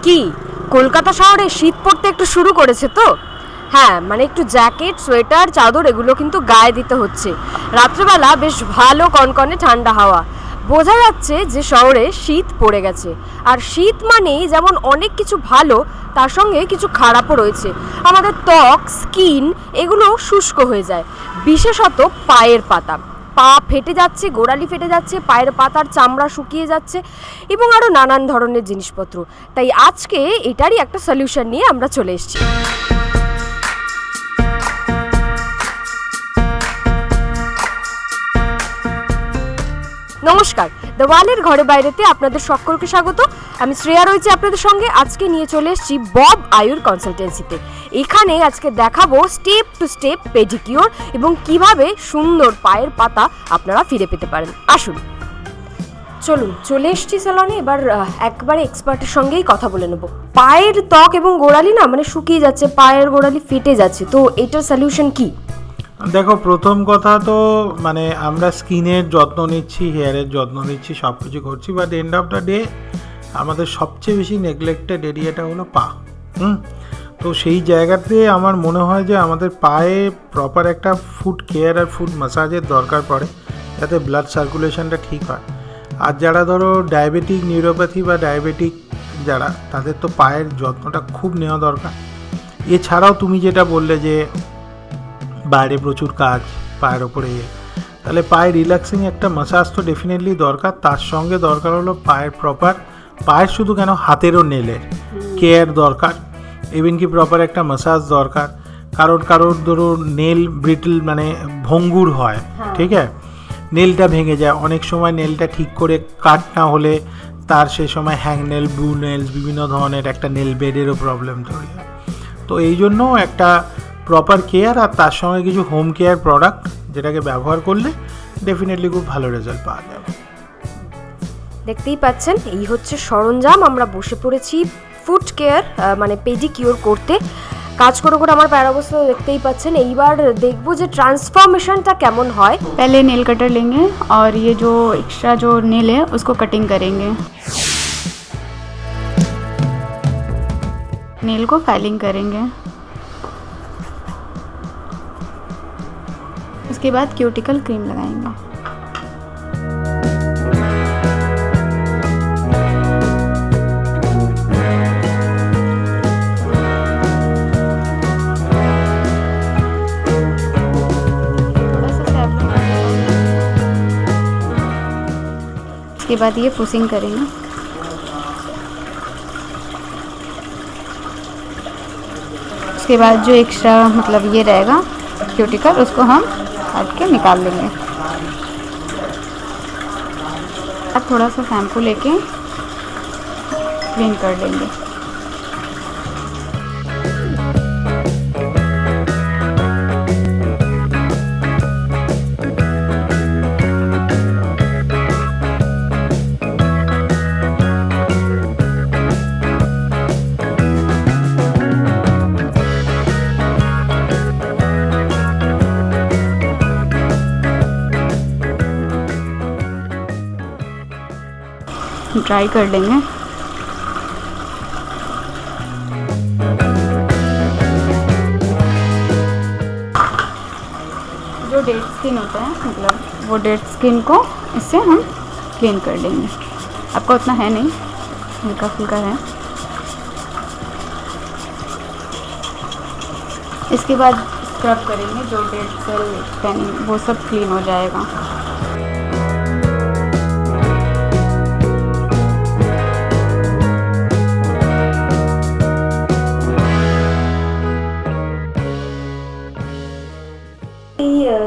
কি কলকাতা শহরে শীত পড়তে একটু শুরু করেছে তো? হ্যাঁ, মানে একটু জ্যাকেট, সোয়েটার, চাদর এগুলো কিন্তু গায়ে দিতে হচ্ছে। রাত্রেবেলা বেশ ভালো কনকনে ঠান্ডা হাওয়া, বোঝা যাচ্ছে যে শহরে শীত পড়ে গেছে। আর শীত মানেই যেমন অনেক কিছু ভালো, তার সঙ্গে কিছু খারাপও রয়েছে। আমাদের ত্বক, স্কিন এগুলো শুষ্ক হয়ে যায়, বিশেষত পায়ের পাতা। পা ফেটে যাচ্ছে, গোড়ালি ফেটে যাচ্ছে, পায়ের পাতার চামড়া শুকিয়ে যাচ্ছে এবং আরও নানান ধরনের জিনিসপত্র। তাই আজকে এটারই একটা সলিউশন নিয়ে আমরা চলে এসেছি। নমস্কার, দ্য ওয়ালের ঘরে বাইরেতে আপনাদের সকলকে স্বাগত। আমি শ্রেয়া রয়েছি আপনাদের সঙ্গে। আজকে নিয়ে চলে এসেছি বব আয়ুর কনসালটেন্সিতে। এখানে আজকে দেখাবো স্টেপ টু স্টেপ পেডিকিওর এবং কিভাবে সুন্দর পায়ের পাতা আপনারা ফিরে পেতে পারেন। আসুন, চলুন, চলে এসেছি স্যালনে। এবার একবারে এক্সপার্টের সঙ্গেই কথা বলে নেব। পায়ের ত্বক এবং গোড়ালি না মানে শুকিয়ে যাচ্ছে, পায়ের গোড়ালি ফেটে যাচ্ছে, তো এটার সলিউশন কি? দেখো, প্রথম কথা তো মানে আমরা স্কিনের যত্ন নিচ্ছি, হেয়ারের যত্ন নিচ্ছি, সব কিছু করছি, but end of the day আমাদের সবচেয়ে বেশি নেগলেক্টেড এরিয়াটা হলো পা। তো সেই জায়গাতে আমার মনে হয় যে আমাদের পায়ে প্রপার একটা ফুট কেয়ার আর ফুট ম্যাসাজের দরকার পড়ে, যাতে ব্লাড সার্কুলেশনটা ঠিক হয়। আর যারা ধরো ডায়াবেটিক নিউরোপ্যাথি বা ডায়াবেটিক যারা, তাদের তো পায়ের যত্নটা খুব নেওয়া দরকার। এছাড়াও তুমি যেটা বললে যে বাইরে প্রচুর কাজ, পায়ের ওপরে, তাহলে পায়ে রিল্যাক্সিং একটা ম্যাসাজ তো ডেফিনেটলি দরকার। তার সঙ্গে দরকার হলো পায়ের প্রপার, পায়ের শুধু কেন, হাতেরও নেলের কেয়ার দরকার, ইভেন কি প্রপার একটা ম্যাসাজ দরকার। কারোর ধরো নেল ব্রিটল মানে ভঙ্গুর হয়, ঠিক আছে, নেলটা ভেঙে যায়, অনেক সময় নেলটা ঠিক করে কাট না হলে তার সে সময় হ্যাং নেল, ব্লু নেলস, বিভিন্ন ধরনের একটা নেল বেডেরও প্রবলেম তৈরি হয়। তো এই জন্য একটা প্রপার কেয়ার আর তার সঙ্গে কিছু হোম কেয়ার প্রোডাক্ট যেটাকে ব্যবহার করলে ডেফিনেটলি খুব ভালো রেজাল্ট পাওয়া যাবে। দেখতেই পাচ্ছেন, এই হচ্ছে সরঞ্জাম। আমরা বসে পড়েছি ফুট কেয়ার মানে পেডিকিওর করতে। কাজ করে করে আমার পায়ের অবস্থা দেখতেই পাচ্ছেন। এইবার দেখবো যে ট্রান্সফরমেশনটা কেমন হয়। पहले नेल कटर लेंगे और ये जो एक्स्ट्रा जो नेल है उसको कटिंग करेंगे। नेल को फाइलिंग करेंगे। उसके बाद क्यूटिकल क्रीम लगाएंगे। उसके बाद ये पुशिंग करेंगे। उसके बाद जो एक्स्ट्रा मतलब ये रहेगा क्यूटिकल, उसको हम काट के निकाल लेंगे। अब थोड़ा सा शैम्पू लेके क्लीन कर लेंगे। ड्राई कर लेंगे। जो डेड स्किन होता है मतलब वो डेड स्किन को इससे हम क्लीन कर लेंगे। आपका उतना है नहीं, हल्का फुल्का है। इसके बाद स्क्रब करेंगे, जो डेड सेल टैनिंग वो सब क्लीन हो जाएगा।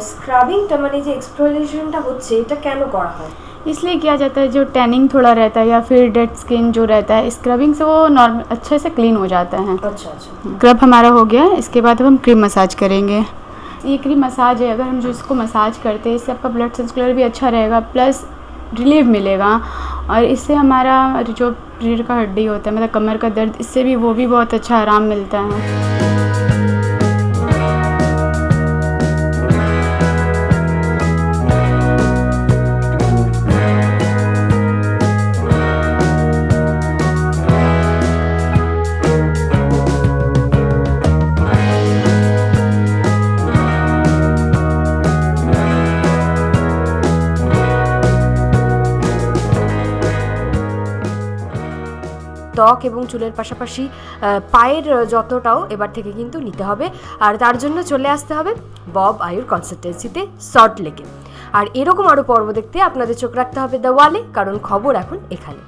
স্ক্রাবিংটা মানে যে এক্সফোলিয়েশনটা হচ্ছে, এটা কেন করা হয়? इसलिए किया जाता है, जो टैनिंग थोड़ा रहता है या फिर डेड स्किन जो रहता है, स्क्रबिंग से वो नॉर्मल अच्छे से क्लीन हो जाता है। अच्छा अच्छा। स्क्रब हमारा हो गया। इसके बाद हम क्रीम मसाज करेंगे। ये क्रीम मसाज है, अगर हम जो इसको मसाज करते हैं इससे आपका ब्लड सर्कुलर भी अच्छा रहेगा, प्लस रिलीफ मिलेगा। और इससे हमारा जो रीढ़ का हड्डी होता है मतलब कमर का दर्द, इससे भी वो भी बहुत अच्छा आराम मिलता है। ত্বক এবং চুলের পাশাপাশি পায়ের যত্নটাও এবার থেকে কিন্তু নিতে হবে। আর তার জন্য চলে আসতে হবে বব আয়ুর কনসালটেন্সিতে সল্ট লেকে। আর এরকম আরও পর্ব দেখতে আপনাদের চোখ রাখতে হবে দ্য ওয়ালে, কারণ খবর এখন এখানে।